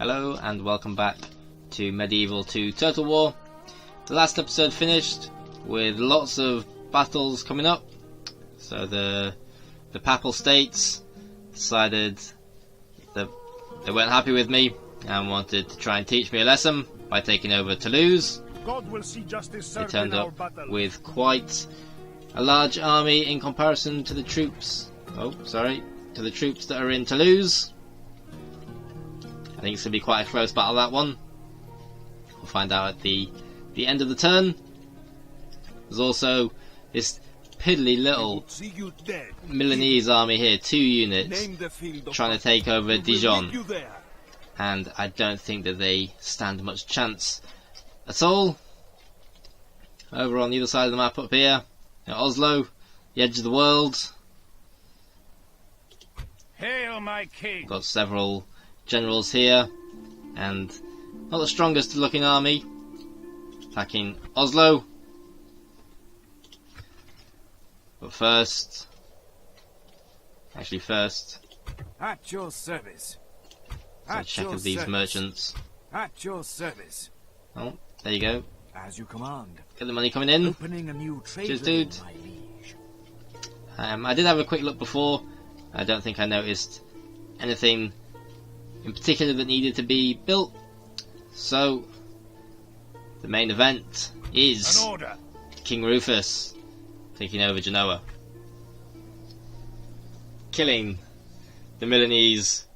Hello and welcome back to Medieval 2 Total War. The last episode finished with lots of battles coming up. So the Papal States decided that they weren't happy with me and wanted to try and teach me a lesson by taking over Toulouse. God will see justice They served turned in our up battle. with quite a large army in comparison to the troops. To the troops that are in Toulouse. I think it's going to be quite a close battle, that one. We'll find out at the end of the turn. There's also this piddly little Milanese army here, 2 units, trying to take over Dijon. And I don't think that they stand much chance at all. Over on the other side of the map up here, Oslo, the edge of the world. Hail, my king! Got several generals here, and not the strongest looking army attacking Oslo. But first, at your service. a check of these merchants. At your service. Oh, there you go. As you command. Get the money coming in. Opening a new trade Cheers, lane, dude. my liege. I did have a quick look before. I don't think I noticed anything in particular that needed to be built. So the main event is An order. King Rufus taking over Genoa, killing the Milanese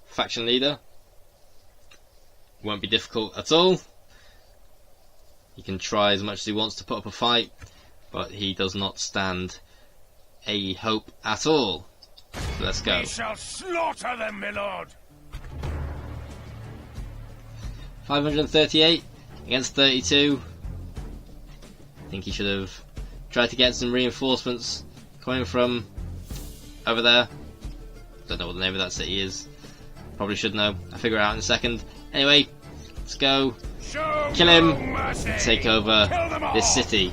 faction leader. Won't be difficult at all. He can try as much as he wants to put up a fight, but he does not stand a hope at all. So let's go. We shall slaughter them, my lord. 538 against 32. I think he should have tried to get some reinforcements coming from over there. Don't know what the name of that city is. Probably should know. I'll figure it out in a second. Anyway, let's go Show kill him no mercy. and take over Kill them all. this city.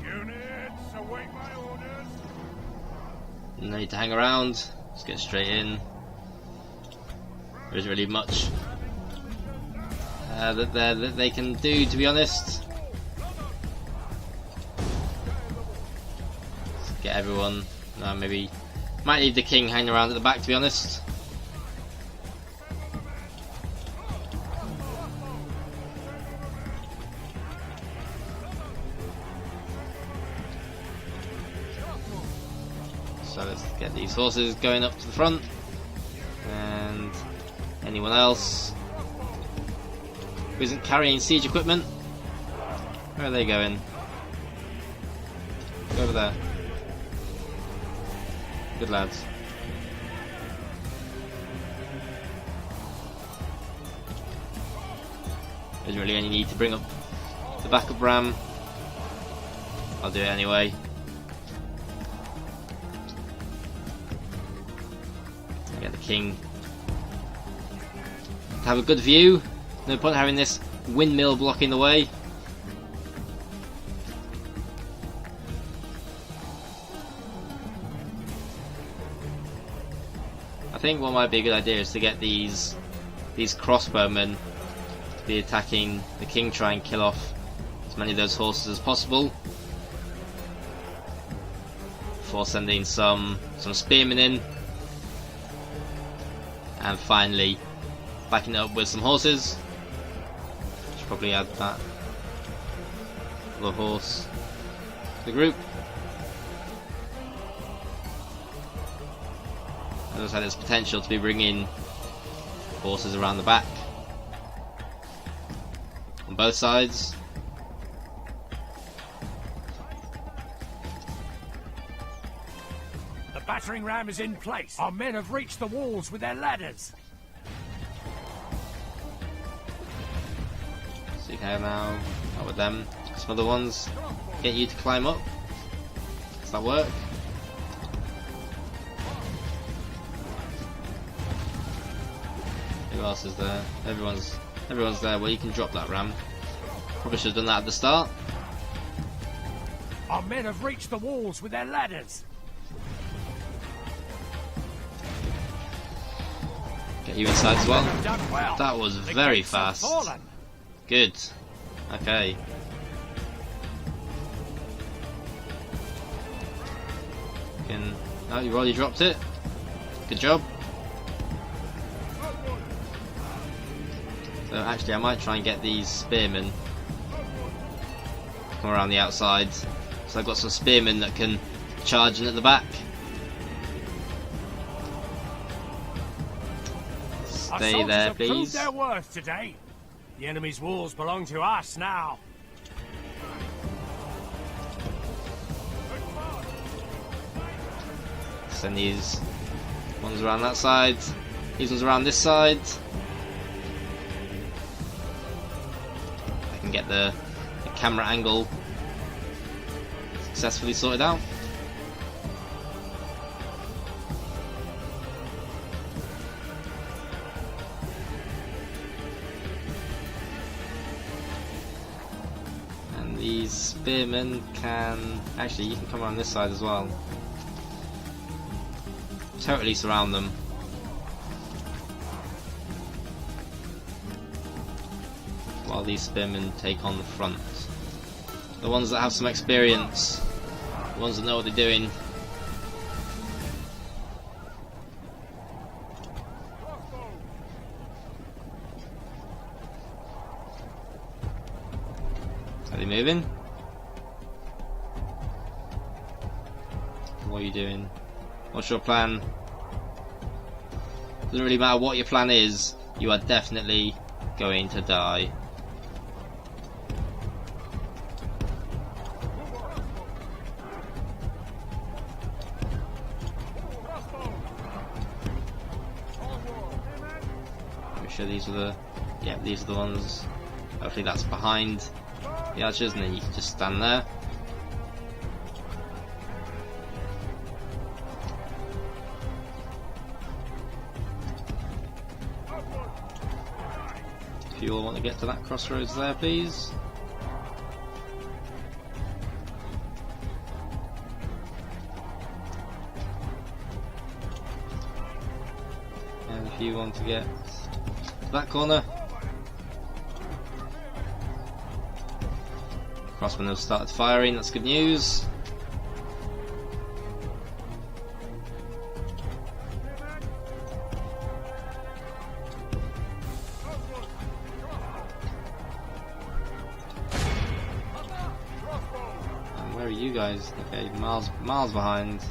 Units, await my orders. No need to hang around. Let's get straight in. There isn't really much that they can do, to be honest. Let's get everyone. No, maybe might leave the king hanging around at the back, to be honest. So let's get these horses going up to the front, and anyone else who isn't carrying siege equipment, where are they going? Go over there. Good lads. There's really any need to bring up the backup ram. I'll do it anyway. Get the king to have a good view. No point having this windmill blocking the way. I think what might be a good idea is to get these crossbowmen to be attacking the king, try and kill off as many of those horses as possible before sending some spearmen in. And finally, backing it up with some horses. Should probably add that other horse to the group. It looks like there's potential to be bringing horses around the back on both sides. The battering ram is in place. Our men have reached the walls with their ladders. So you can now, not with them, some other ones, get you to climb up. Does that work? Who else is there? Everyone's there. Well, you can drop that ram. Probably should have done that at the start. Our men have reached the walls with their ladders. Get you inside as well. They've done well. That was The very gates have fast. fallen. Good. Okay. Oh, you've already dropped it. Good job. So actually, I might try and get these spearmen come around the outside. So I've got some spearmen that can charge in at the back. Our Stay soldiers there, have proved please. their worth today. The enemy's walls belong to us now. Send these ones around that side. These ones around this side. I can get the camera angle successfully sorted out. And these spearmen can... Actually, you can come around this side as well. Totally surround them. While these spearmen take on the front. The ones that have some experience. The ones that know what they're doing. Are they moving? What are you doing? What's your plan? Doesn't really matter what your plan is, you are definitely going to die. Make sure these are the... yeah, these are the ones. Hopefully that's behind the archers and then you can just stand there. If you all want to get to that crossroads there, please. And if you want to get to that corner. Crossmen have started firing, that's good news. Where are you guys? Okay, miles behind.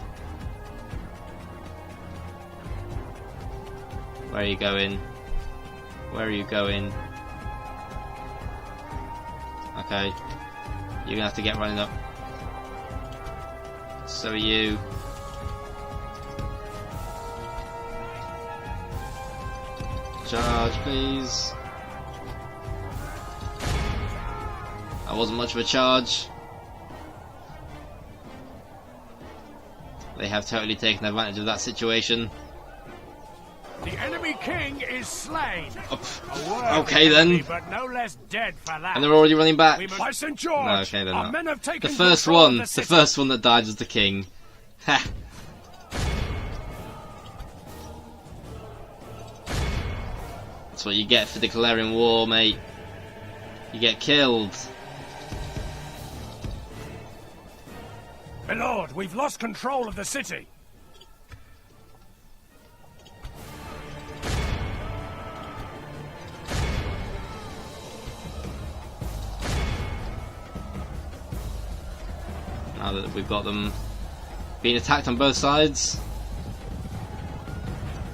Where are you going? Where are you going? Okay, you're gonna have to get running up. So are you. Charge, please. That wasn't much of a charge. They have totally taken advantage of that situation. The enemy king is slain. Okay then. But no less dead for that. And they're already running back. By St. George, No, okay, they're our not. men have taken The first control one, of the the city. first one that died was the king. Ha! That's what you get for declaring war, mate. You get killed. My lord, we've lost control of the city. Now that we've got them being attacked on both sides,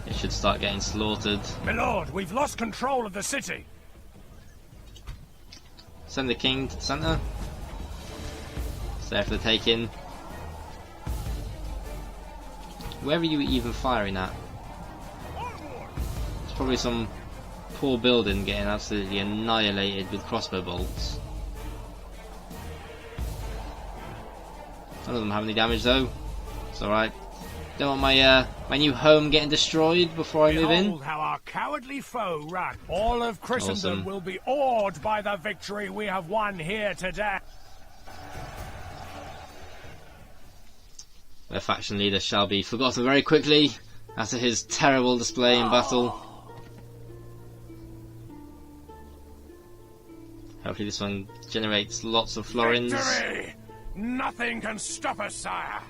it should start getting slaughtered. My lord, we've lost control of the city. Send the king to the centre. It's there for the taking. Where are you even firing at? It's probably some poor building getting absolutely annihilated with crossbow bolts. None of them have any damage though. It's alright. Don't want my my new home getting destroyed before I move in. Behold how our our cowardly foe run. All of Christendom Awesome. will be awed by the victory we have won here today. Their faction leader shall be forgotten very quickly after his terrible display in battle. Hopefully this one generates lots of florins. Victory! Nothing can stop us, sire.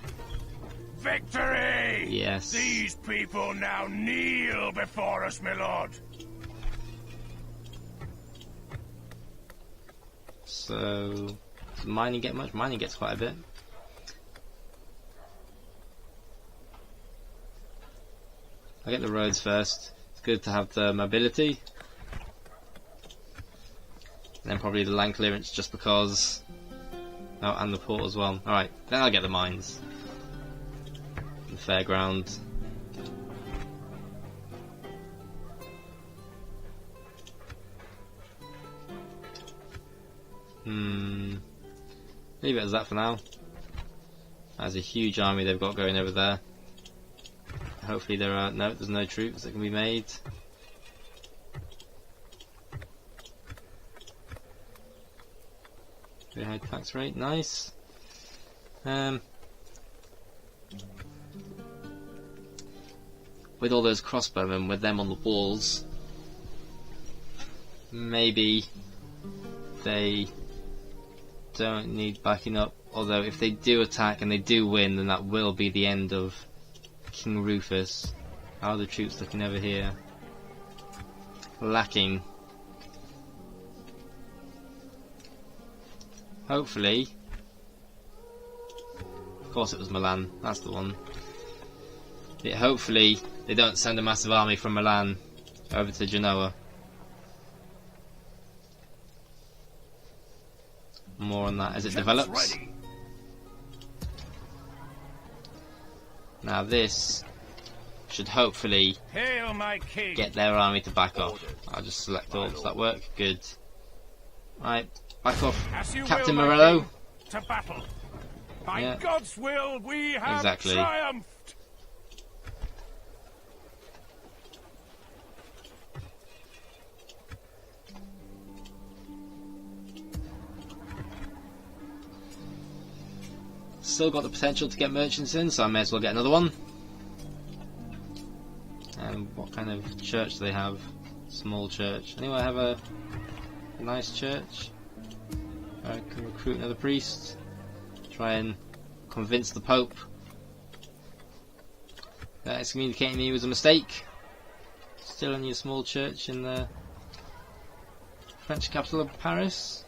Victory! Yes. These people now kneel before us, my lord. So, does mining get much? Mining gets quite a bit. I'll get the roads first. It's good to have the mobility. And then probably the land clearance just because. Oh, and the port as well. Alright, then I'll get the mines. The fairground. Leave it as that for now. That's a huge army they've got going over there. Hopefully there's no troops that can be made. Very high tax rate, nice. With all those crossbowmen, with them on the walls, maybe they don't need backing up. Although if they do attack and they do win, then that will be the end of King Rufus. How are the troops looking over here? Lacking. Hopefully. Of course it was Milan, that's the one. Yeah, hopefully they don't send a massive army from Milan over to Genoa. More on that as it develops. Ready. Now this should hopefully Hail, my king. get their army to back off. I'll just select all. Does that work? Good. Right, back off, As you Captain will, my Morello. king. To battle. By Yeah. God's will, we have Exactly. triumphed. Still got the potential to get merchants in, so I may as well get another one. And what kind of church do they have? Small church. Anyway, I have a nice church. I can recruit another priest. Try and convince the Pope that excommunicating me was a mistake. Still only a small church in the French capital of Paris.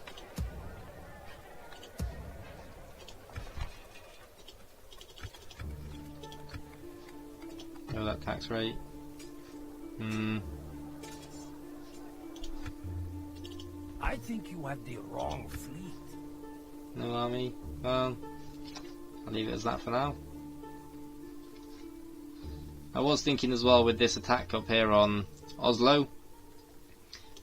That tax rate. I think you have the wrong fleet. No army. Well, I'll leave it as that for now. I was thinking as well with this attack up here on Oslo,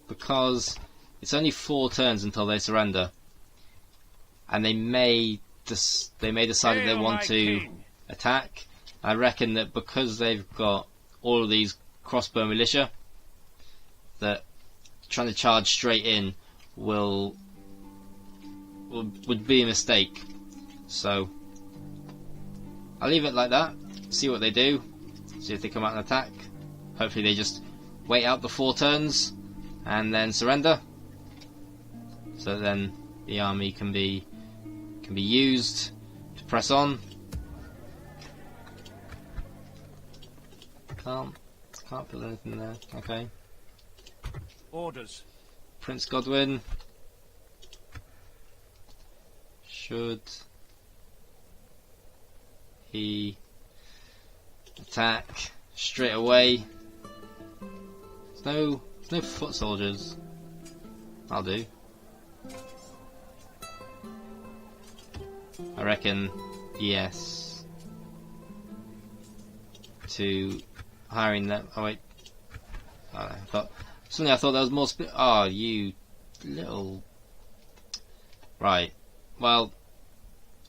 because it's only 4 turns until they surrender, and they may decide if they want to attack. I reckon that because they've got all of these crossbow militia, that trying to charge straight in would be a mistake. So I'll leave it like that, see what they do, see if they come out and attack. Hopefully they just wait out the 4 turns and then surrender, so then the army can be used to press on. Can't put anything there. Okay. Orders. Prince Godwin should he attack straight away? There's no foot soldiers. I'll do. I reckon yes to hiring them. Oh wait, I thought there was more. Oh, you little. Right. Well.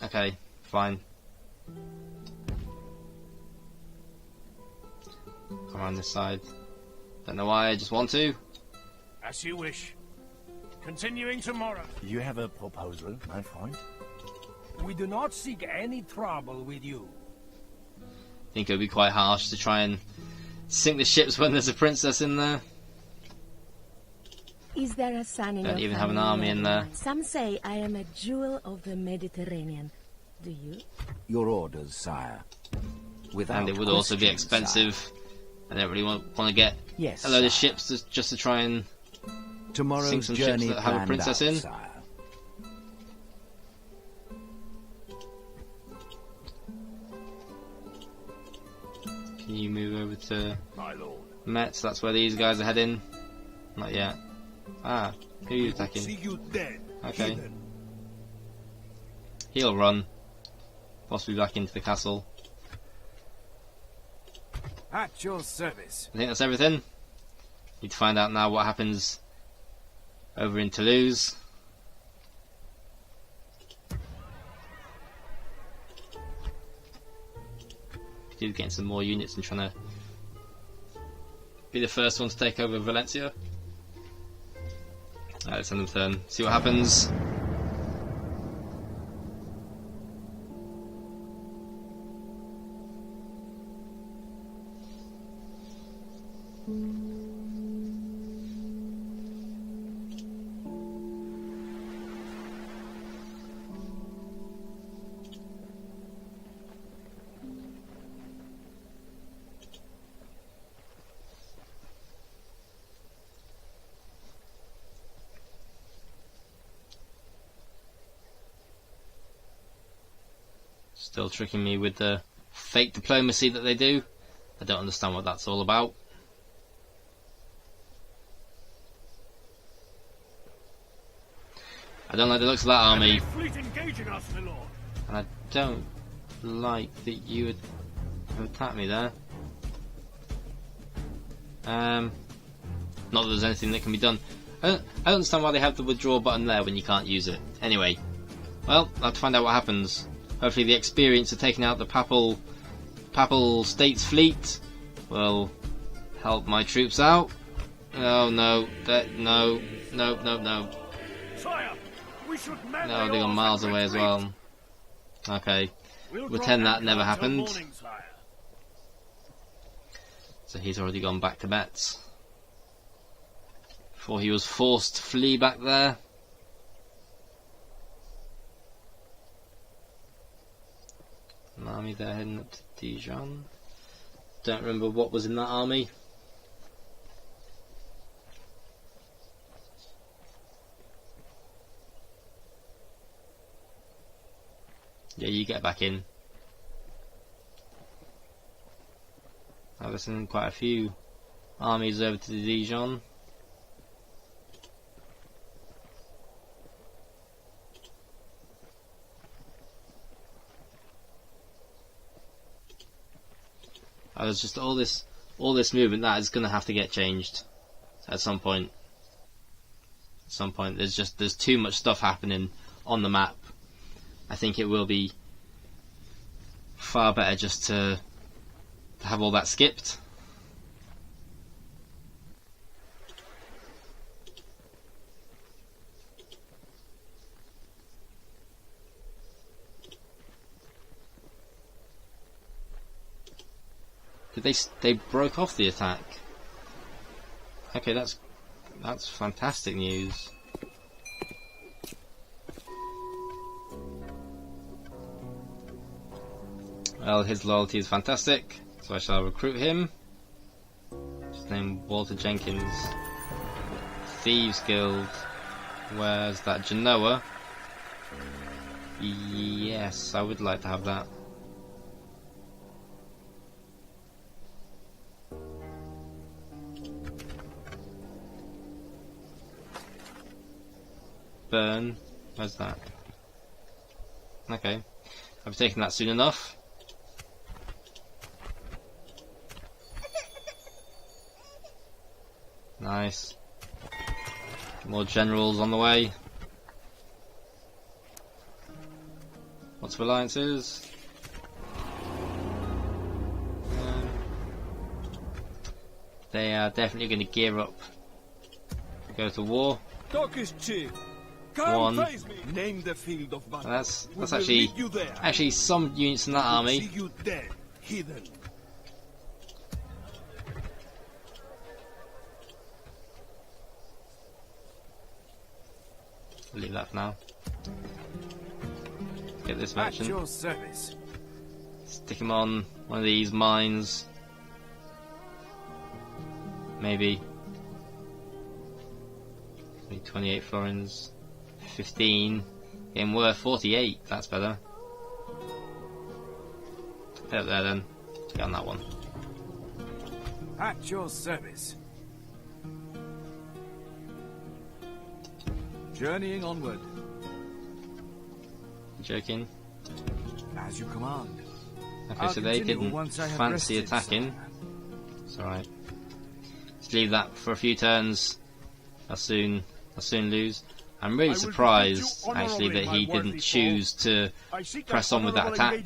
Okay. Fine. Come on this side. Don't know why, I just want to. As you wish. Continuing tomorrow. You have a proposal, my friend? We do not seek any trouble with you. I think it would be quite harsh to try and sink the ships when there's a princess in there. Is there a son in Don't your even have an family, army in there. Some say I am a jewel of the Mediterranean. Do you? Your orders, sire. Without And it would also be question, expensive. sire. I don't really want to get Yes, a load of sire. ships just to try and Tomorrow's sink some ships journey that have a planned princess out, in. sire. Can you move over to My lord. Metz? That's where these guys are heading. Not yet. Ah, who are you attacking? See you dead. Okay. Heathen. He'll run. Possibly back into the castle. At your service. I think that's everything. Need to find out now what happens over in Toulouse. He's getting some more units and trying to be the first one to take over Valencia. Alright, let's end the turn. See what happens. Still tricking me with the fake diplomacy that they do. I don't understand what that's all about. I don't like the looks of that army, Fleet engaging us, my lord. and I don't like that you would have attacked me there. Not that there's anything that can be done. I don't understand why they have the withdraw button there when you can't use it. Anyway, well, I'll have to find out what happens. Hopefully the experience of taking out the Papal States fleet will help my troops out. Oh no, no. Sire, we should man No, the they're oars miles and away as retreat. well. Okay, We'll pretend drop that never anchor until happened. morning, sire. So he's already gone back to Metz. Before he was forced to flee back there. An army there heading up to Dijon. Don't remember what was in that army. Yeah, you get back in. Now there's been quite a few armies over to Dijon. There's just all this movement that is going to have to get changed at some point. At some point, there's too much stuff happening on the map. I think it will be far better just to have all that skipped. Did they broke off the attack? Okay, that's fantastic news. Well, his loyalty is fantastic, so I shall recruit him. His name Walter Jenkins. Thieves Guild. Where's that? Genoa. Yes, I would like to have that. Burn. Where's that? Okay. I've taken that soon enough. Nice. More generals on the way. Lots of alliances. They are definitely going to gear up, go to war. Talk is cheap. One. Come face me. Name the field of battle. That's We will actually meet you there. some units in that army. See you dead, heathen. Leave that for now. Get this At merchant. your service. Stick him on one of these mines. Maybe 28 florins. 15. Getting worth 48. That's better. Put it there then. Get on that one. At your service. Journeying onward. Joking. As you command. Okay, I'll so they continue didn't once I have fancy rested, attacking. sire. It's alright. Just leave that for a few turns. I'll soon lose. I'm really surprised actually that he didn't choose to press on with that attack.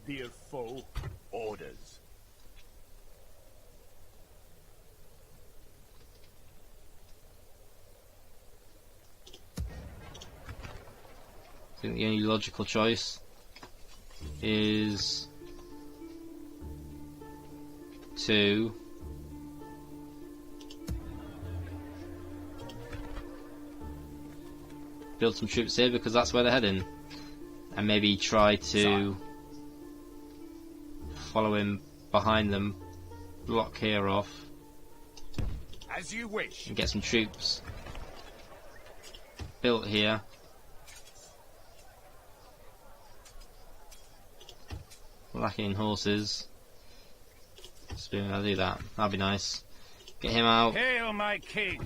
Dear foe. Orders. I think the only logical choice is to build some troops here because that's where they're heading, and maybe try to follow him behind them, block here off, As you wish. and get some troops built here. Lacking horses. I'll do that. That'd be nice. Get him out. Hail my king.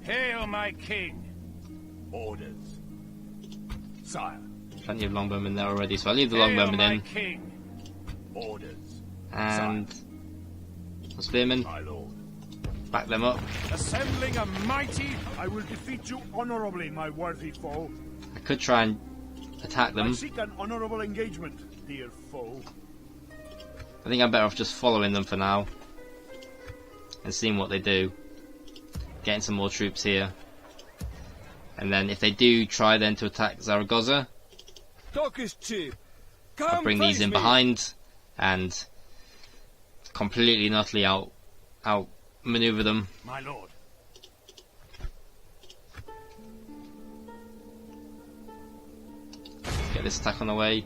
Hail my king. Orders. Sire. Plenty of longbowmen there already, so I'll leave the Hail longbowmen my in. king. Orders. And spearmen, My lord. back them up. Assembling a mighty, I will defeat you honorably, my worthy foe. I could try and attack I them. seek an honorable engagement, dear foe. I think I'm better off just following them for now and seeing what they do. Getting some more troops here. And then if they do try then to attack Zaragoza, Talk is cheap. I'll Come bring these face in me. behind and completely and utterly out maneuver them. My lord. Get this attack on the way.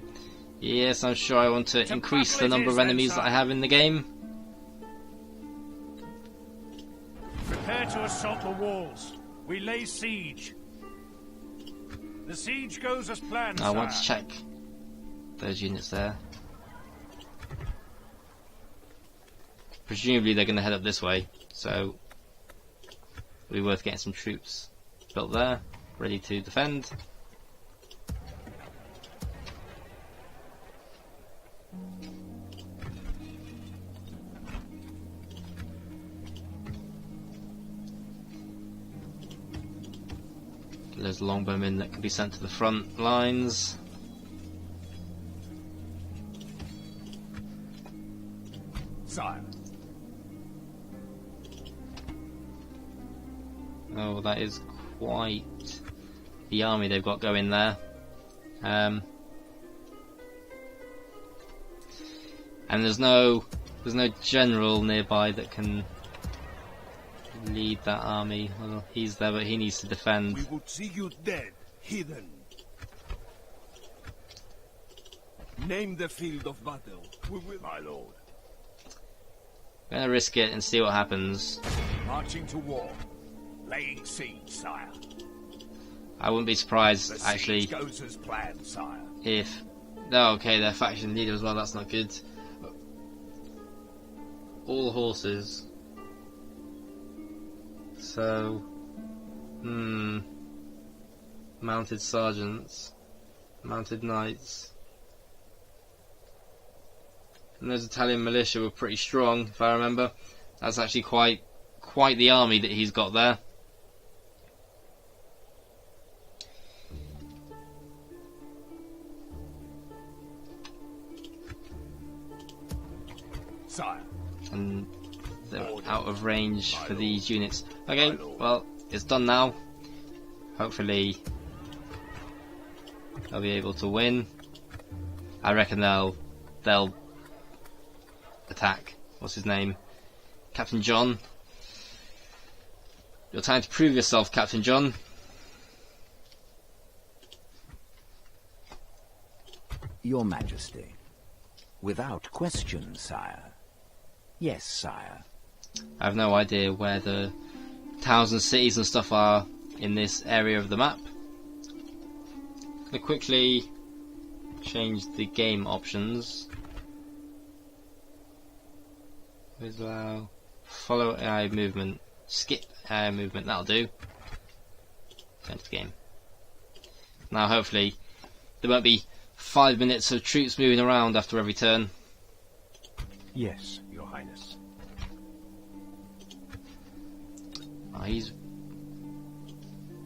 Yes, I'm sure I want to increase the number of enemies that I have in the game. Prepare to assault the walls. We lay siege. The siege goes as planned, I want to sire. check those units there. Presumably they're going to head up this way, so it'll be worth getting some troops built there, ready to defend. There's longbowmen that can be sent to the front lines. Sire. Oh, that is quite the army they've got going there. And there's no general nearby that can lead that army. Well, he's there, but he needs to defend. We would see you dead, heathen. Name the field of battle. We will, My lord. I'm gonna risk it and see what happens. Marching to war. Laying siege, sire. I wouldn't be surprised The actually siege goes as planned, sire. if. Oh, okay, their faction leader as well. That's not good. All horses. So, mounted sergeants, mounted knights, and those Italian militia were pretty strong, if I remember. That's actually quite the army that he's got there. Sire. and they're out of range for these units. Okay, well, it's done now. Hopefully they'll be able to win. I reckon they'll attack. What's his name? Captain John. Your time to prove yourself, Captain John. Your Majesty. Without question, sire. Yes, sire. I have no idea where the towns and cities and stuff are in this area of the map. I'm gonna quickly change the game options. Allow follow AI movement, skip AI movement, that'll do. Turn to the game. Now hopefully there won't be 5 minutes of troops moving around after every turn. Yes, Your Highness. Oh, he's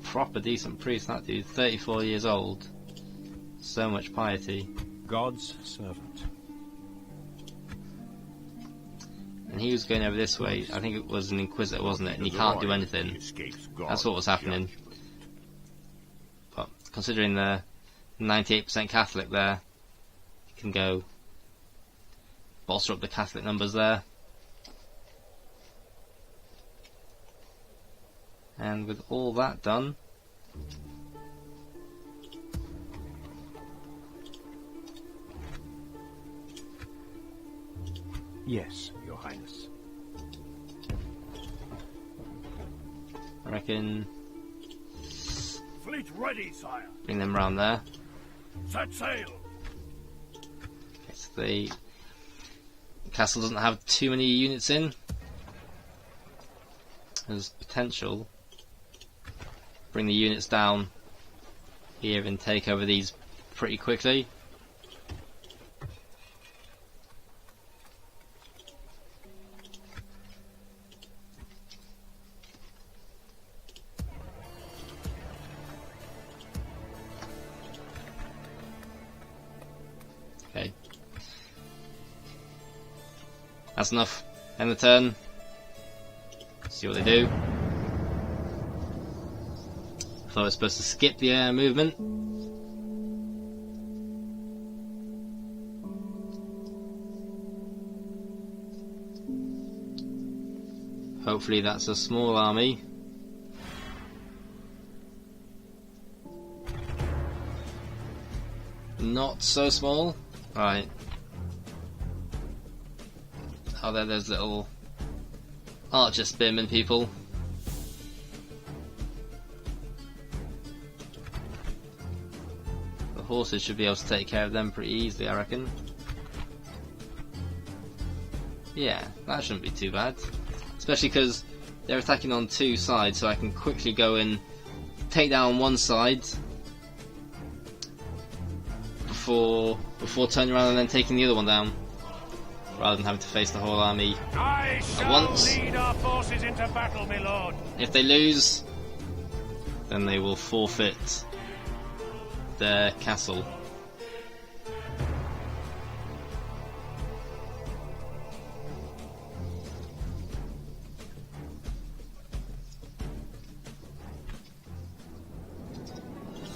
proper decent priest, that dude. 34 years old. So much piety. God's servant. And he was going over this way. I think it was an Inquisitor, wasn't it? And he can't do anything. That's what was happening. But considering the 98% Catholic there, you can go bolster up the Catholic numbers there. And with all that done, Yes, Your Highness. I reckon Fleet ready, sire. bring them round there. Set sail. Okay, so the castle doesn't have too many units in. There's potential. Bring the units down here and take over these pretty quickly. Okay. That's enough. End the turn. See what they do. I thought I was supposed to skip the air movement. Hopefully that's a small army. Not so small. Right. Oh, there's little archer spearmen people. The horses should be able to take care of them pretty easily, I reckon. Yeah, that shouldn't be too bad. Especially because they're attacking on two sides, so I can quickly go and take down one side before turning around and then taking the other one down, rather than having to face the whole army I shall once. lead our forces into battle, my lord. If they lose, then they will forfeit their castle.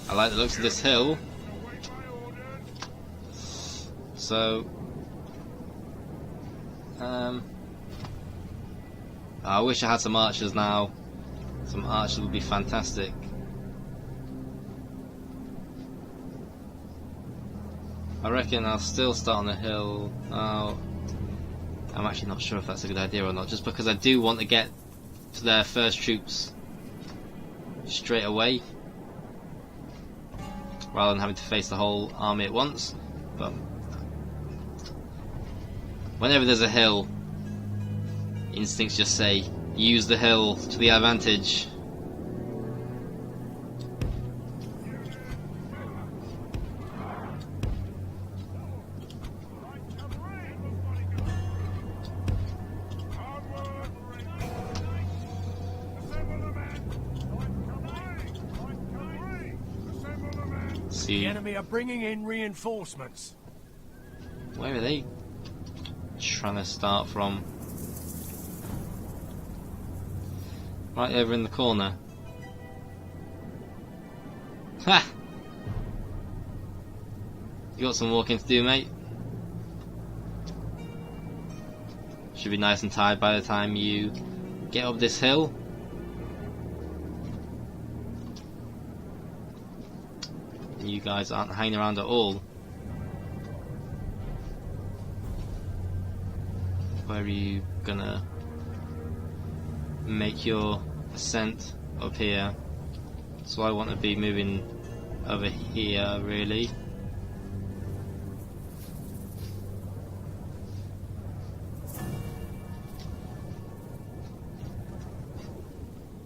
I like the looks of this hill. So, I wish I had some archers now. Some archers would be fantastic. I reckon I'll still start on the hill. Oh, I'm actually not sure if that's a good idea or not, just because I do want to get to their first troops straight away, rather than having to face the whole army at once. But whenever there's a hill, instincts just say, use the hill to the advantage. The enemy are bringing in reinforcements. Where are they trying to start from? Right over in the corner. Ha! You got some walking to do, mate. Should be nice and tired by the time you get up this hill. You guys aren't hanging around at all. Where are you gonna make your ascent up here? So I want to be moving over here, really.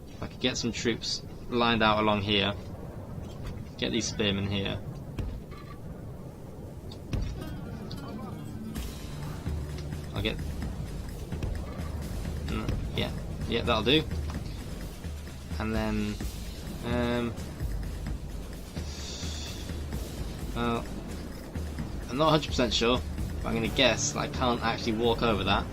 If I could get some troops lined out along here. Get these spearmen here. I'll get... yeah, that'll do. And then... well, I'm not 100% sure, but I'm going to guess that I can't actually walk over that.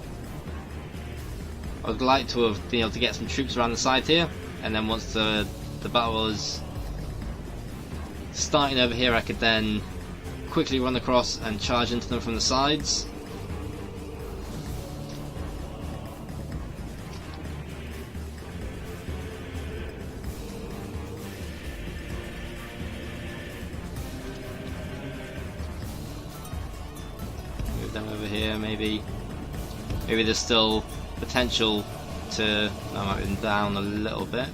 I would like to have been able to get some troops around the side here, and then once the battle was starting over here, I could then quickly run across and charge into them from the sides. Move them over here, maybe. Maybe there's still potential to... I might move them down a little bit.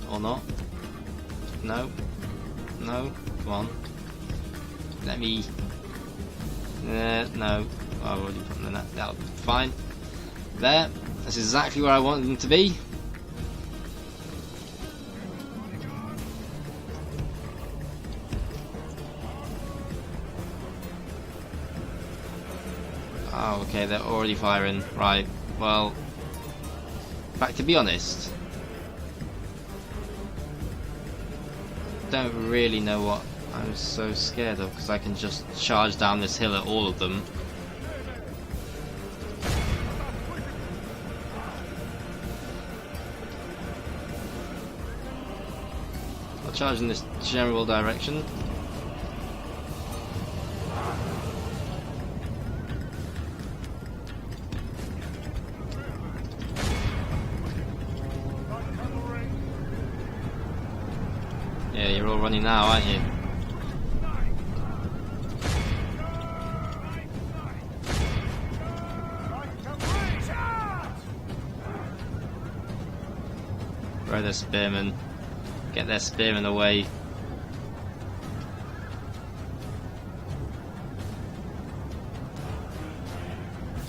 Or not. No. No, come on. Let me... no. I've already put them in that. That'll be fine. There. That's exactly where I wanted them to be. Oh, okay, they're already firing. Right, well... In fact, to be honest... don't really know what I'm so scared of, because I can just charge down this hill at all of them. I'll charge in this general direction. Yeah, you're all running now, aren't you? Throw their spearmen. Get their spearmen away.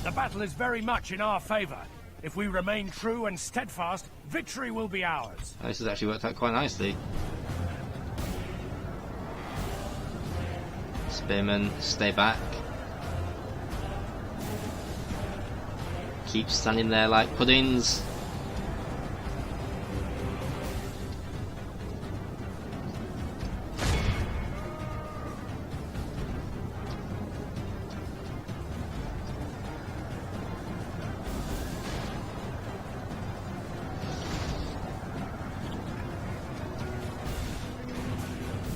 The battle is very much in our favour. If we remain true and steadfast, victory will be ours. This has actually worked out quite nicely. Spearmen, stay back. Keep standing there like puddings.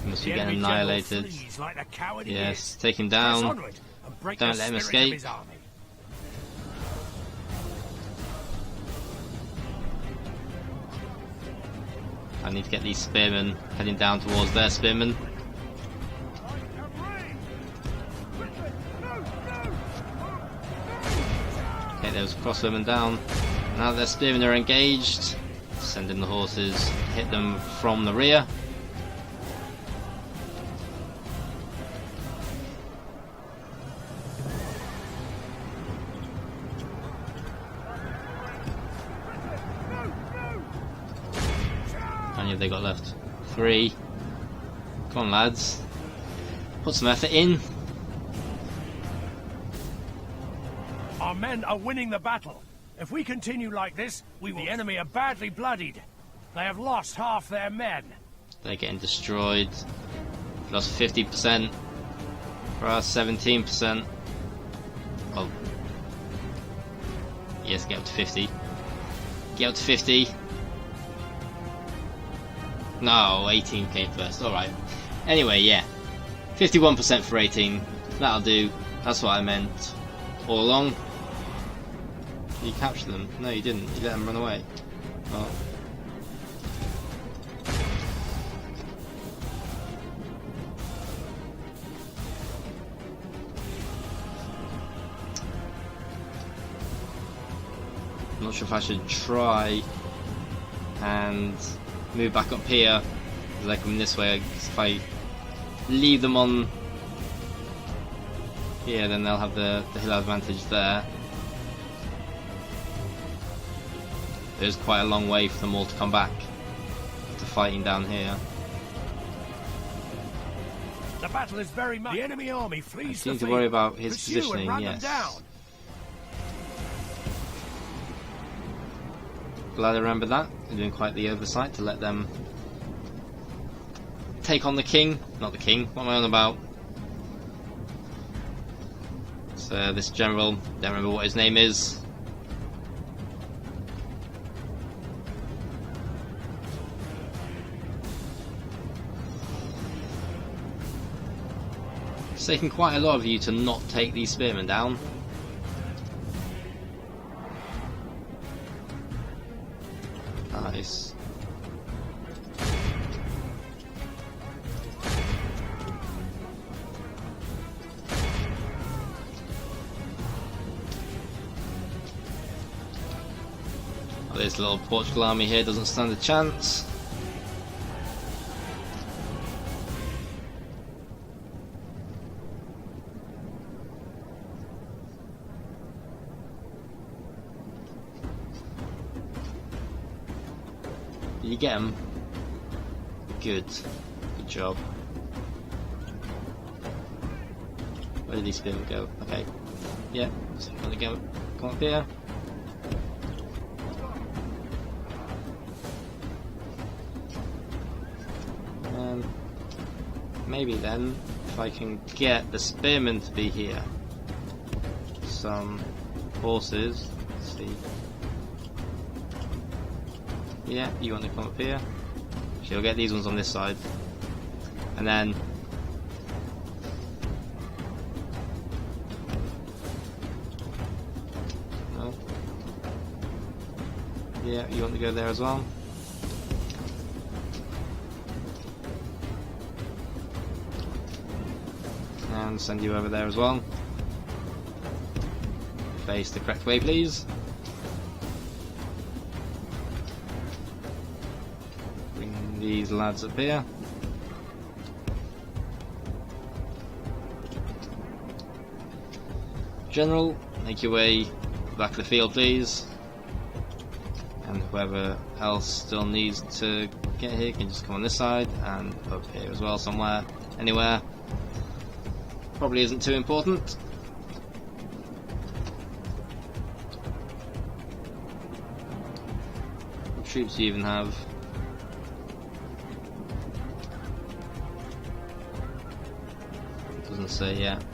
Must be getting annihilated. Yes, take him down. Don't let him escape. I need to get these spearmen heading down towards their spearmen. Get those crossbowmen down. Now that their spearmen are engaged, send in the horses, hit them from the rear. How many have they got left? 3. Come on, lads. Put some effort in. Our men are winning the battle. If we continue like this, the enemy are badly bloodied. They have lost half their men. They're getting destroyed. Lost 50%. For us, 17%. Oh, Yes, get up to 50. Get up to 50. No, 18 came first. Alright. Anyway, yeah. 51% for 18. That'll do. That's what I meant all along. Did you capture them? No, you didn't. You let them run away. Oh. I'm not sure if I should try and move back up here because they're coming this way. If I leave them on here, then they'll have the hill advantage there. There's quite a long way for them all to come back to fighting down here. The battle is very much. The enemy army flees the I need to field. worry about his Pursue positioning. and run Yes. them down. Glad I remembered that. I'm doing quite the oversight to let them take on the king. Not the king. What am I on about? So this general, don't remember what his name is. It's taken quite a lot of you to not take these spearmen down. Nice. Oh, this little Portugal army here doesn't stand a chance. Did you get him? Good. Good job. Where did these spearmen go? Okay. Yeah, so I'm gonna go come up here. Maybe then, if I can get the spearmen to be here. Some horses. Let's see. Yeah, you want to come up here. She'll get these ones on this side. And then no. Yeah, you want to go there as well. And send you over there as well. Face the correct way, please. Bring these lads up here. General, make your way back to the field, please. And whoever else still needs to get here can just come on this side and up here as well, somewhere, anywhere. Probably isn't too important. What troops do you even have? Doesn't say yet.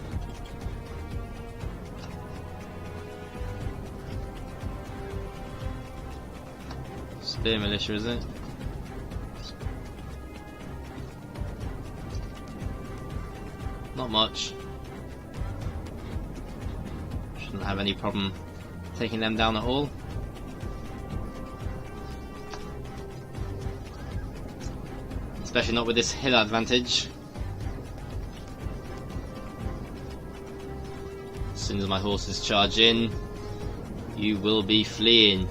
Spear militia, is it? Not much. Shouldn't have any problem taking them down at all. Especially not with this hill advantage. As soon as my horses charge in, you will be fleeing.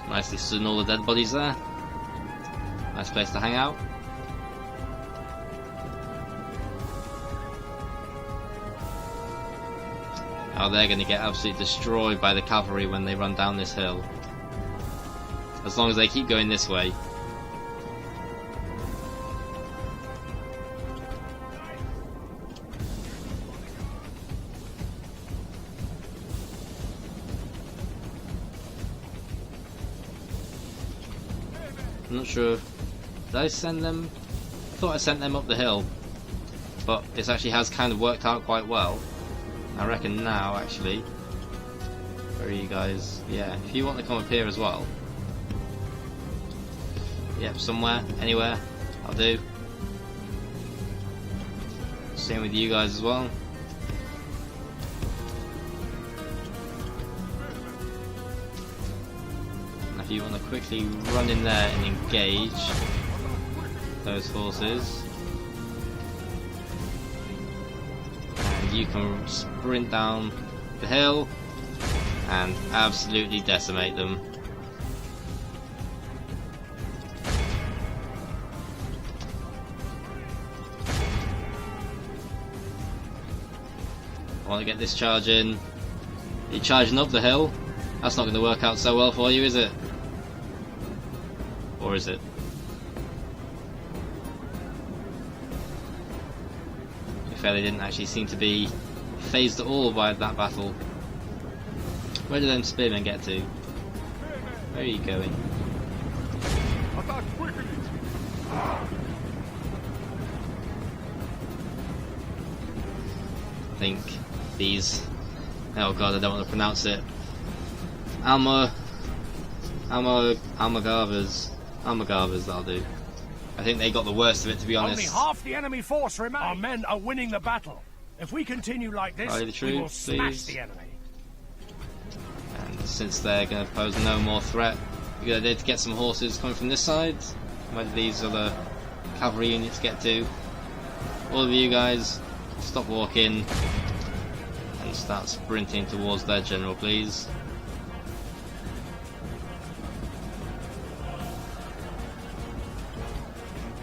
Nicely stood all the dead bodies there. Nice place to hang out. Oh, they're going to get absolutely destroyed by the cavalry when they run down this hill. As long as they keep going this way. I'm not sure. Did I send them? I thought I sent them up the hill. But this actually has kind of worked out quite well. I reckon now, actually. Where are you guys? Yeah, if you want to come up here as well. Yep, somewhere, anywhere, I'll do. Same with you guys as well. And if you want to quickly run in there and engage those forces, and you can sprint down the hill and absolutely decimate them. I want to get this charge in. You're charging up the hill. That's not going to work out so well for you, is it? Or is it? To be fair, they didn't actually seem to be phased at all by that battle. Where did them spearmen get to? Where are you going? I think these... Oh god, I don't want to pronounce it. Almagavers, that'll do. I think they got the worst of it, to be honest. Only half the enemy force remains. Our men are winning the battle. If we continue like this, we will smash the enemy. And since they're going to pose no more threat, we're going to need to get some horses coming from this side. Where do these other cavalry units get to? All of you guys, stop walking and start sprinting towards their general, please.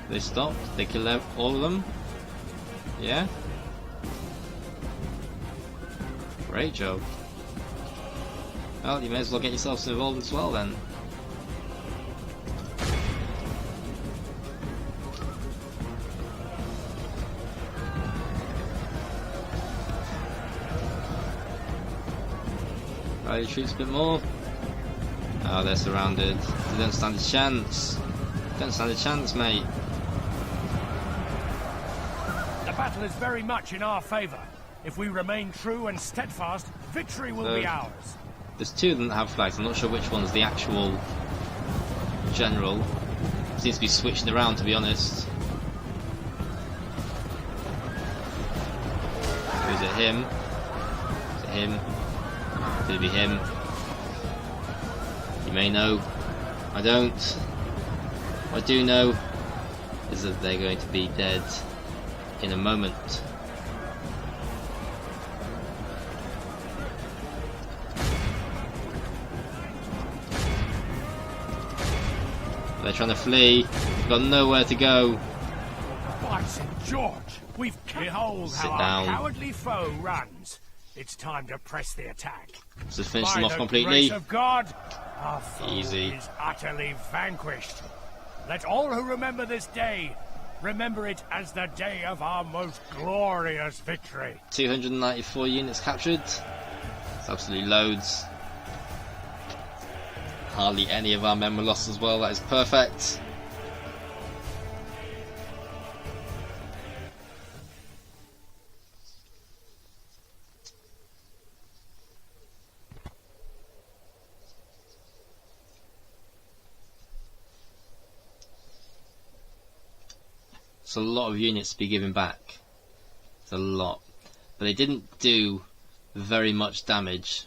They stopped? They killed all of them? Yeah? Great job. Well, you may as well get yourselves involved as well then. Rally troops a bit more. Oh, they're surrounded. They don't stand a chance. Don't stand a chance, mate. The battle is very much in our favour. If we remain true and steadfast, victory will be ours. There's two of them that have flags. I'm not sure which one's the actual general. Seems to be switching around, to be honest. Or is it him? Is it him? Could it be him? You may know. I don't. What I do know is that they're going to be dead in a moment. They're trying to flee. They've got nowhere to go. By St. George, we've behold how our cowardly foe runs. It's time to press the attack. So finish them By off the completely. grace of God, our foe Easy. is utterly vanquished. Let all who remember this day remember it as the day of our most glorious victory. 294 units captured. It's absolutely loads. Hardly any of our men were lost as well. That is perfect. It's a lot of units to be given back. It's a lot. But they didn't do very much damage.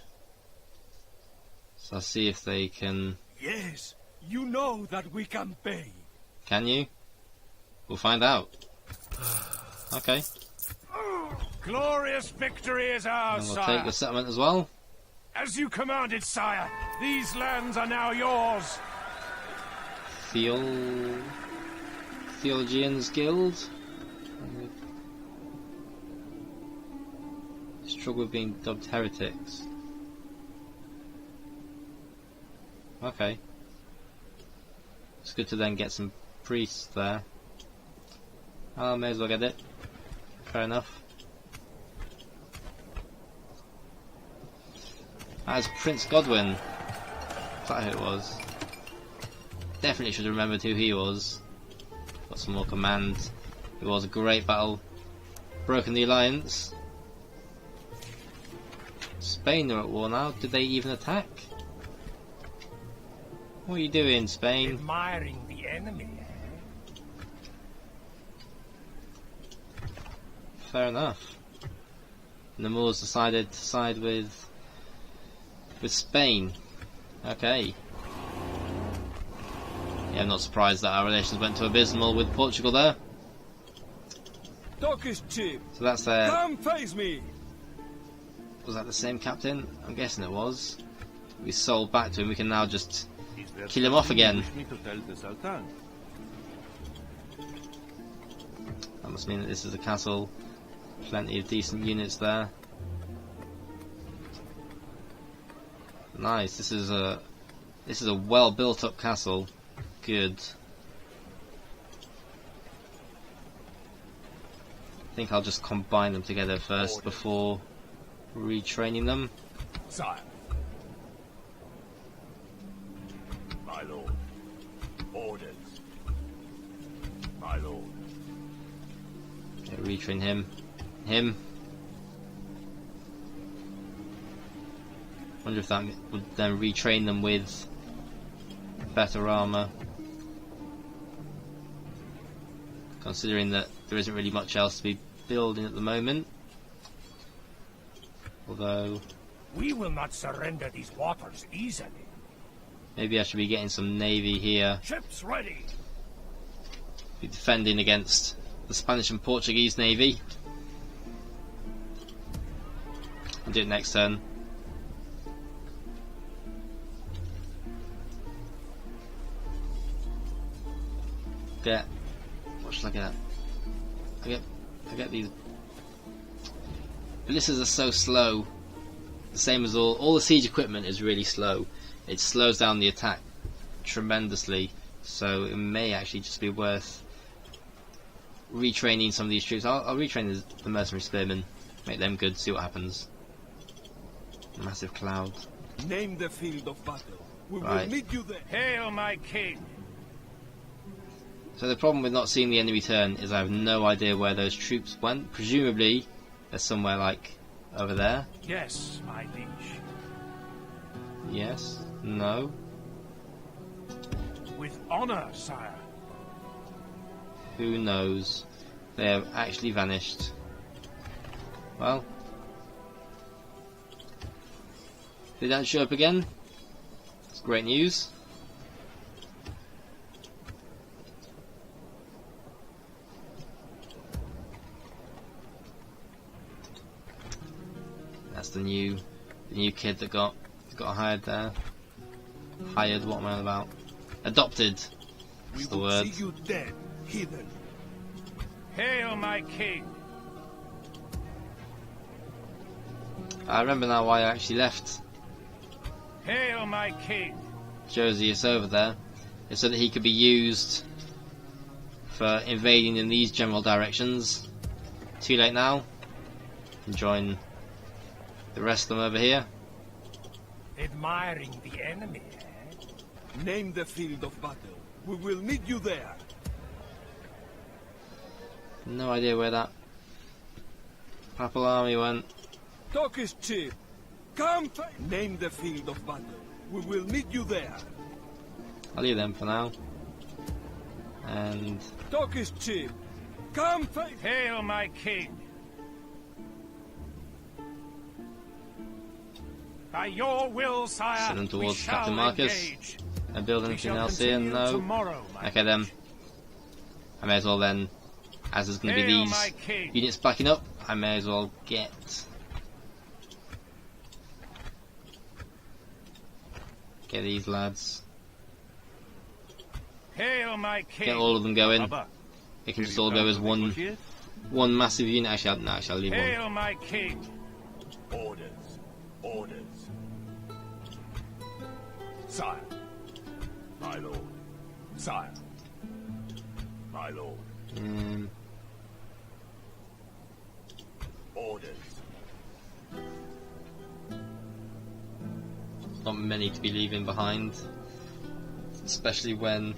So I'll see if they can... Yes, you know that we can pay. Can you? We'll find out. Okay. Glorious victory is ours, And we'll sire. take the settlement as well. As you commanded, sire, these lands are now yours. Theologians Guild. Struggle with being dubbed heretics. Okay. It's good to then get some priests there. I may as well get it. Fair enough. That is Prince Godwin. Is that who it was? definitely should have remembered who he was. Got some more command. It was a great battle. Broken the alliance. Spain are at war now. Did they even attack? What are you doing, Spain? Admiring the enemy. Fair enough. And the Moors decided to side with Spain. Okay. Yeah, I'm not surprised that our relations went to abysmal with Portugal there. Talk is cheap. So that's their... Come face me. Was that the same captain? I'm guessing it was. We sold back to him. We can now just kill him off again. That must mean that this is a castle. Plenty of decent units there. Nice. This is a well built up castle. Good. I think I'll just combine them together first before retraining them. Sire. My lord. Orders. My lord. Okay, retrain him. Him. Wonder if that would then retrain them with better armour. Considering that there isn't really much else to be building at the moment. Although We will not surrender these waters easily. maybe I should be getting some navy here. Ships ready. Be defending against the Spanish and Portuguese navy. I'll do it next turn. Get... what should I get? I get these... ballistas are so slow. The same as all the siege equipment is really slow. It slows down the attack tremendously. So it may actually just be worth retraining some of these troops. I'll retrain the mercenary spearmen. Make them good, see what happens. Massive cloud. Name the field of battle. We Right. will meet you there. Hail, my king. So the problem with not seeing the enemy turn is I have no idea where those troops went. Presumably they're somewhere like over there. Yes, my liege. Yes? No? With honor, sire. Who knows? They have actually vanished. Well, they don't show up again. It's great news. That's the new kid that got hired there. Hired, what am I on about? Adopted. We That's the will word. see you dead, heathen. Hail, my king. I remember now why I actually left Hail, my king. Josias over there. It's so that he could be used for invading in these general directions. Too late now. Can join the rest of them over here. Admiring the enemy, eh? Name the field of battle. We will meet you there. No idea where that Papal army went. Talk is cheap. Come name the field of battle. We will meet you there. I'll leave them for now. And Talk is cheap. Come Hail, my king. By your will, sire, Send them we towards shall Captain Marcus. engage. and build We anything shall else here? continue No. tomorrow, my Okay then. I may as well then, as there's going to be Hail, these my king. units backing up, I may as well get these lads. Hail, my king. Get all of them going. Baba, It can just all go as one massive unit. Actually, no, actually I'll leave one. Hail, my king. Orders. Orders. Sire. My lord. Sire. My lord. Orders. Not many to be leaving behind. especially when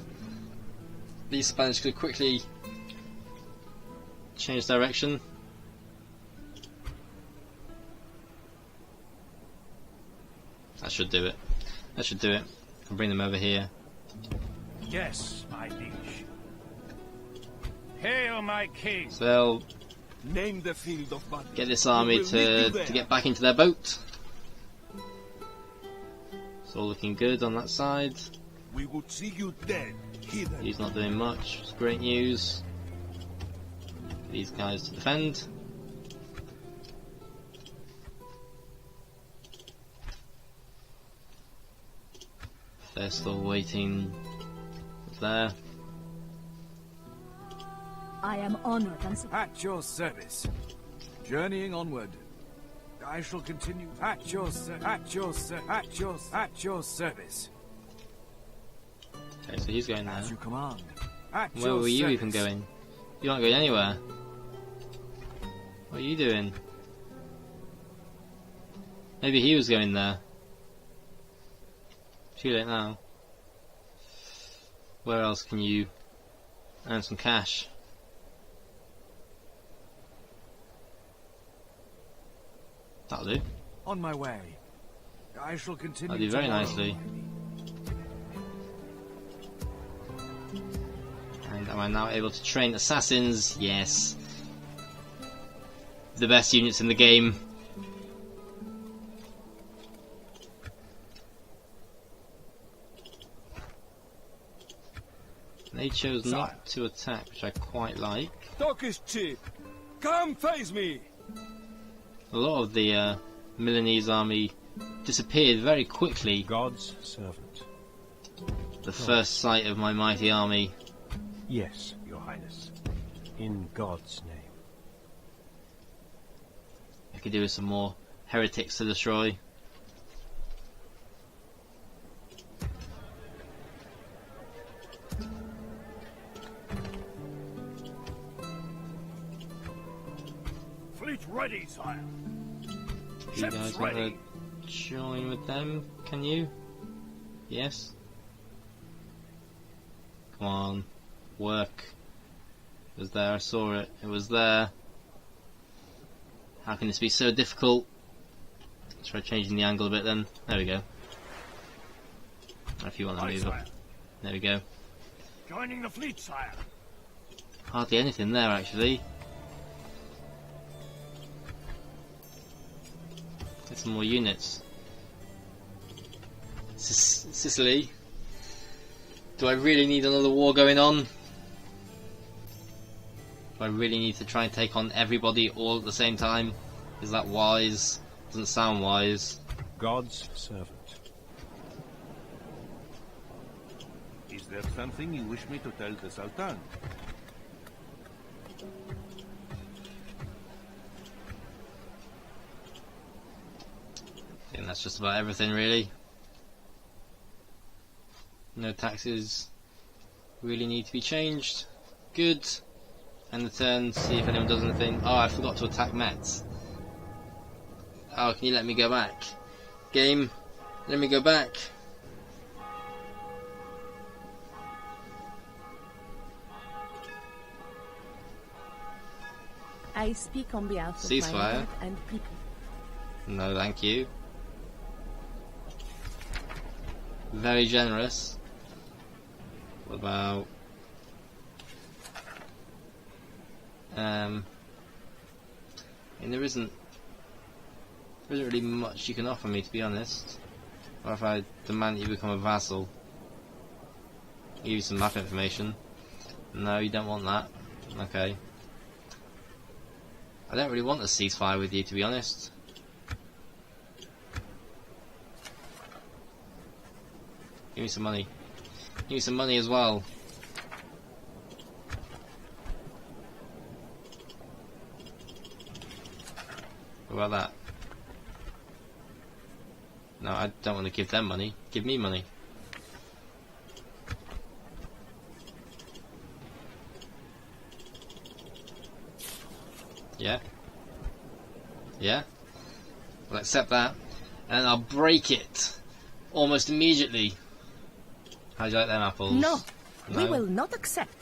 these Spanish could quickly change direction. That should do it. That should do it. I'll bring them over here. Yes, my liege. Hail, my king. So they'll Name the field of battle. get this army We will meet you to there. get back into their boat. It's all looking good on that side. We would see you dead, hidden. He's not doing much. It's great news. These guys to defend. They're still waiting there. I am honored and At your service. Journeying onward. I shall continue at your service. Okay, so he's going there. As you command. At Where your were you service. even going? You're not going anywhere. What are you doing? Maybe he was going there. Too late now. Where else can you earn some cash? That'll do. On my way. I shall continue. That'll do very tomorrow. nicely. And am I now able to train assassins? Yes. The best units in the game. They chose not to attack, which I quite like. Talk is cheap. Come face me. A lot of the Milanese army disappeared very quickly. God's servant. The first sight of my mighty army. Yes, Your Highness. In God's name. I could do with some more heretics to destroy. Fleet ready, sire. You Ships guys want ready. to join with them? Can you? Yes? Come on. Work. It was there, I saw it. It was there. How can this be so difficult? Let's try changing the angle a bit then. There we go. If you want to Aye, move sire. up. There we go. Joining the fleet, sire. Hardly anything there actually. Get some more units. Sicily. Do I really need another war going on? Do I really need to try and take on everybody all at the same time? Is that wise? Doesn't sound wise. God's servant. Is there something you wish me to tell the Sultan? I think that's just about everything really. No taxes really need to be changed. Good. End the turn, see if anyone does anything. Oh, I forgot to attack Metz. Oh, can you let me go back? Game, let me go back. I speak on behalf of Ceasefire. my lord and people. No, thank you. Very generous. What about... and there isn't really much you can offer me, to be honest. Or if I demand that you become a vassal. Give you some map information. No, you don't want that. Okay. I don't really want a ceasefire with you, to be honest. Give me some money. Give me some money as well. What about that? No, I don't want to give them money. Give me money. Yeah? Yeah? I'll accept that. And I'll break it almost immediately. How do you like them apples? No, No? we will not accept.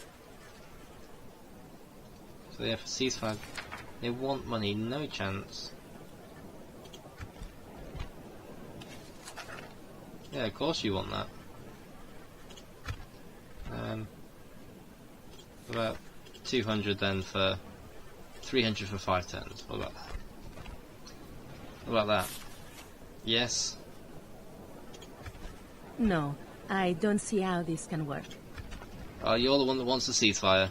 So they have a ceasefire. They want money, no chance. Yeah, of course you want that. About 200 then for 300 for 5 turns. What about that? What about that? Yes? No, I don't see how this can work. Oh, you're the one that wants a ceasefire.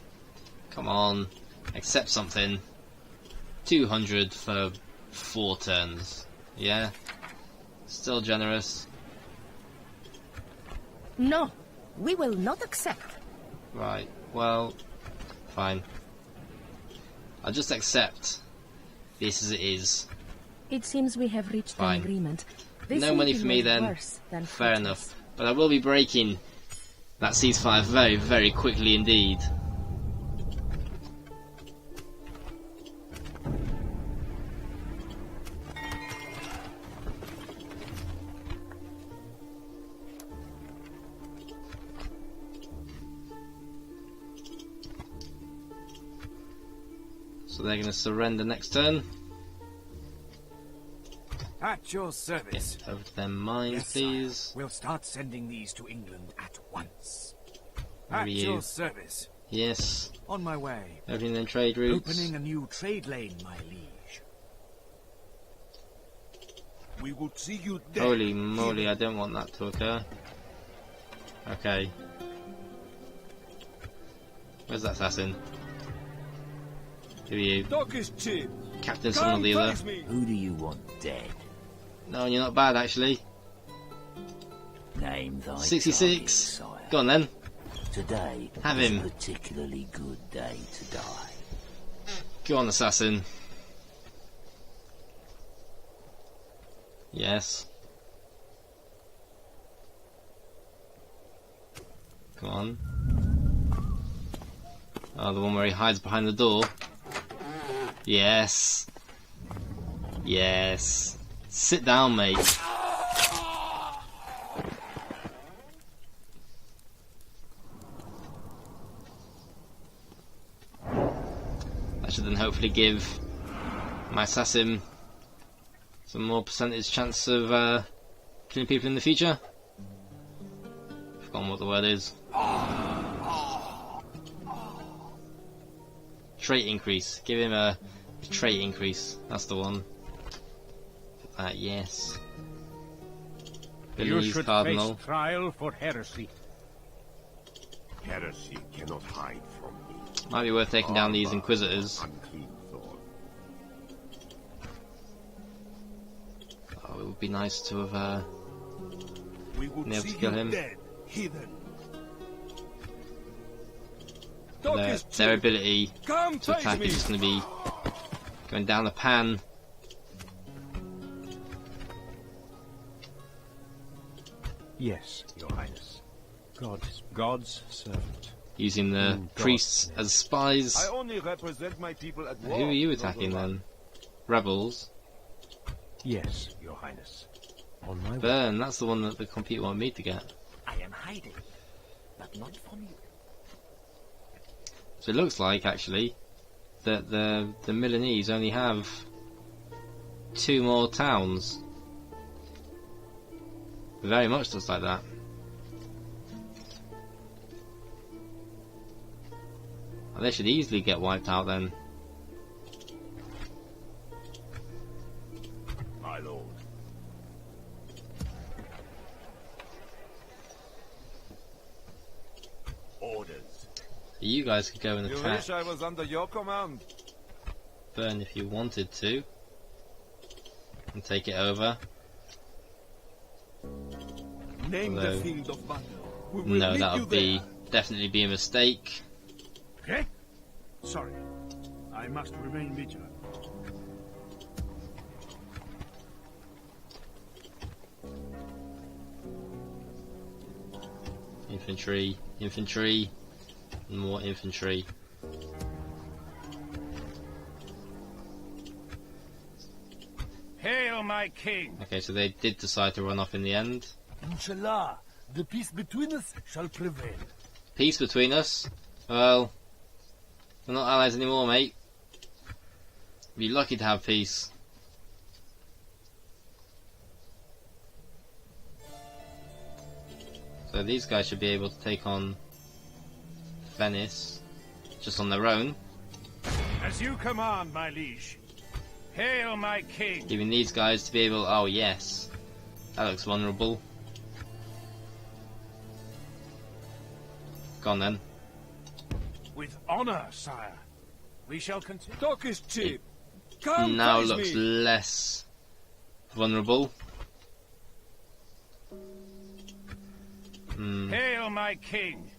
Come on, accept something. 200 for 4 turns. Yeah? Still generous. No, we will not accept. Right, well, fine. I'll just accept this as it is. It seems we have reached Fine. an agreement. This No money will for be me made then. worse than Fair fruitless. enough. But I will be breaking that ceasefire very, very quickly indeed. So they're going to surrender next turn. At your service. Get over to their mine, Yes, please. sire. We'll start sending these to England at once. Where are At you? your service. Yes. On my way. Opening their trade routes. Opening a new trade lane, my liege. We would see you dead. Holy moly, I don't want that to occur. Okay. Where's that assassin? Who are you? Talk is cheap. Captain Son Dealer. face me. Who do you want dead? No, you're not bad actually. Name thy 66. target, sire. Go on then. Today Have is him. a particularly good day to die. Go on, assassin. Yes. Come on. Oh, the one where he hides behind the door. Yes. Yes. Sit down, mate. That should then hopefully give my assassin some more percentage chance of killing people in the future. Forgotten what the word is. Trait increase. Give him a trait increase. That's the one. Yes. You Milanese should Cardinal. face trial for heresy. Heresy cannot hide from me. Might be worth taking down these Inquisitors. Unclean thought. Oh, it would be nice to have We would been able see to kill you him. dead, heathen. Talk Their is their cheap. ability Come to face attack me. is just going to be going down the pan. Yes, Your Highness. God's servant. Using the God. priests as spies. I only represent my people at war. Who are you attacking then? Rebels? Yes, Your Highness. On my way. Burn, that's the one that the computer wanted me to get. I am hiding, but not from you. So it looks like, actually, that the Milanese only have 2 more towns. Very much looks like that. Well, they should easily get wiped out then. My lord. Orders. You guys could go and You attack wish I was under your command. Burn if you wanted to. And take it over. Name Although- the field of battle. We will No, meet that you would be there. definitely be a mistake. Okay? Sorry. I must remain vigilant. Infantry, infantry, and more infantry. Hail, my king! Okay, so they did decide to run off in the end. Inshallah, The peace between us shall prevail. Peace between us? Well, we're not allies anymore, mate. Be lucky to have peace. So these guys should be able to take on Venice just on their own. As you command, my liege. Hail, my king. Giving these guys to be able... Oh, yes. That looks vulnerable. Go on, then. With honor, sire. We shall continue. Talk is cheap. Come, Now praise looks me. less vulnerable. Hail, my king.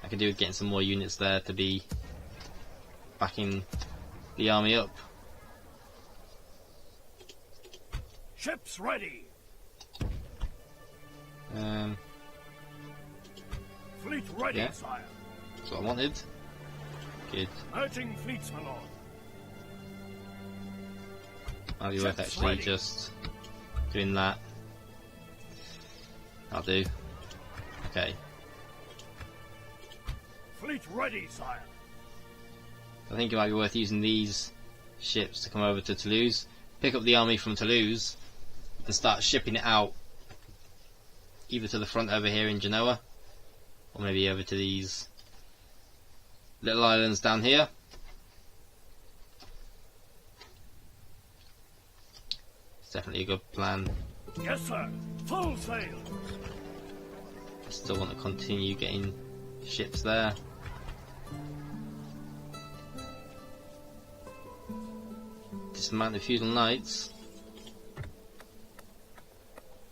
I could do with getting some more units there to be backing the army up. Ships ready. Fleet ready, Yeah. sire. That's what I wanted. Good. Merging fleets, my lord. Might be worth Ships actually ready. just doing that. I'll do. Okay. Fleet ready, sire. I think it might be worth using these ships to come over to Toulouse, pick up the army from Toulouse, and start shipping it out either to the front over here in Genoa, or maybe over to these little islands down here. It's definitely a good plan. Yes, sir. Full sail. I still want to continue getting ships there. Dismount the feudal knights.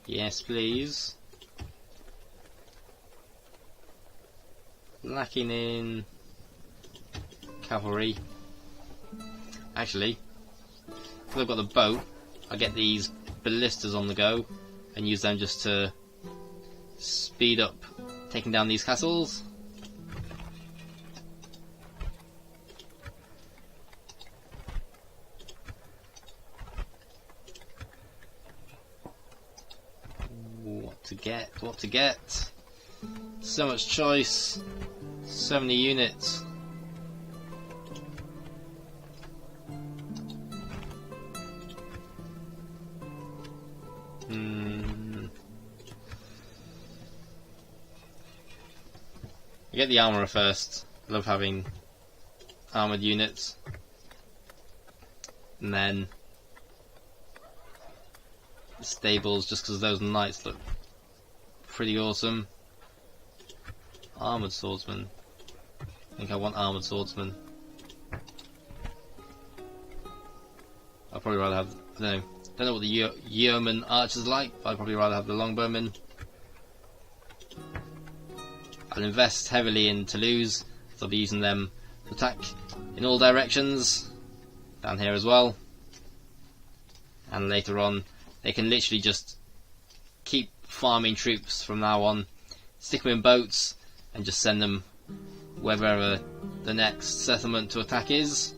Yes, please. Lacking in cavalry. Actually, because I've got the boat, I get these ballistas on the go and use them just to speed up taking down these castles. What to get. So much choice, so many units. I get the armourer first. I love having armoured units. And then the stables, just because those knights look pretty awesome. Armoured swordsman. I think I want armoured swordsman. I'd probably rather have, I don't know what the yeoman archers like, but I'd probably rather have the longbowmen. I'll invest heavily in Toulouse, so I'll be using them to attack in all directions, down here as well. And later on, they can literally just keep farming troops from now on, stick them in boats, and just send them wherever the next settlement to attack is.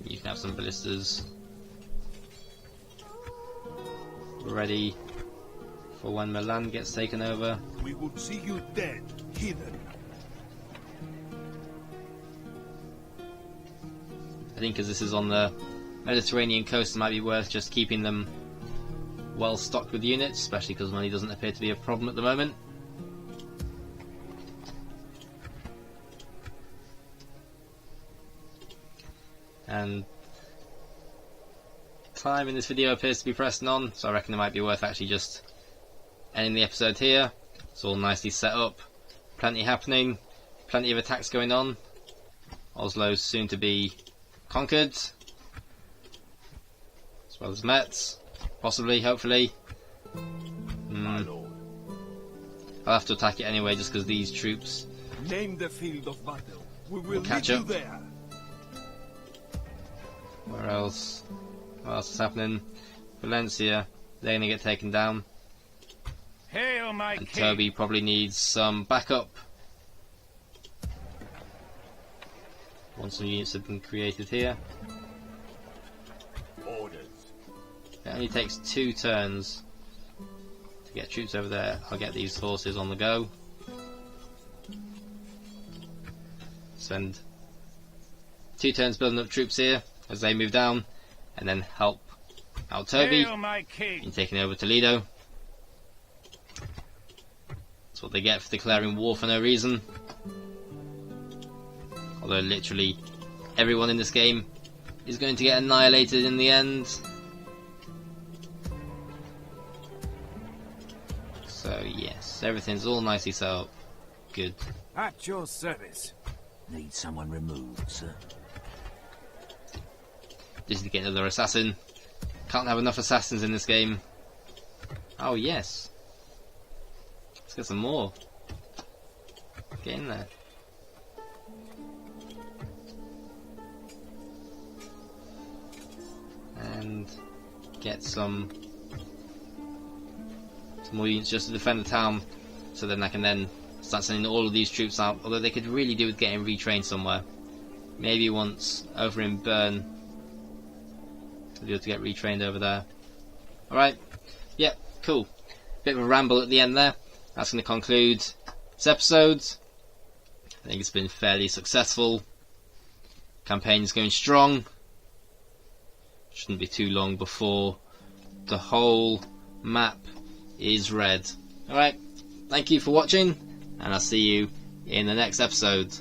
You can have some ballistas ready for when Milan gets taken over. We would see you dead, heathen. I think as this is on the Mediterranean coast, it might be worth just keeping them well stocked with units, especially because money doesn't appear to be a problem at the moment. And time in this video appears to be pressing on, so I reckon it might be worth actually just ending the episode here. It's all nicely set up, plenty happening, plenty of attacks going on. Oslo's soon to be conquered, as well as Metz, possibly, hopefully. I'll have to attack it anyway, just because these troops Name the field of battle. We will catch meet you up. there. Where else? What else is happening? Valencia, they're going to get taken down. Hail, my And king. Toby probably needs some backup. Once some units have been created here. Orders. It only takes 2 turns to get troops over there. I'll get these forces on the go. Spend 2 turns building up troops here as they move down, and then help out Toby Hail my king! in taking over Toledo. That's what they get for declaring war for no reason. Although literally everyone in this game is going to get annihilated in the end. So yes, everything's all nicely set up. Good. At your service. Need someone removed, sir. Just to get another assassin. Can't have enough assassins in this game. Oh yes. Let's get some more. Get in there. And get some more units just to defend the town, so then I can then start sending all of these troops out. Although they could really do with getting retrained somewhere. Maybe once over in Bern, to be able to get retrained over there. Alright, yep, cool. Bit of a ramble at the end there. That's going to conclude this episode. I think it's been fairly successful. Campaign's going strong. Shouldn't be too long before the whole map is red. Alright, thank you for watching, and I'll see you in the next episode.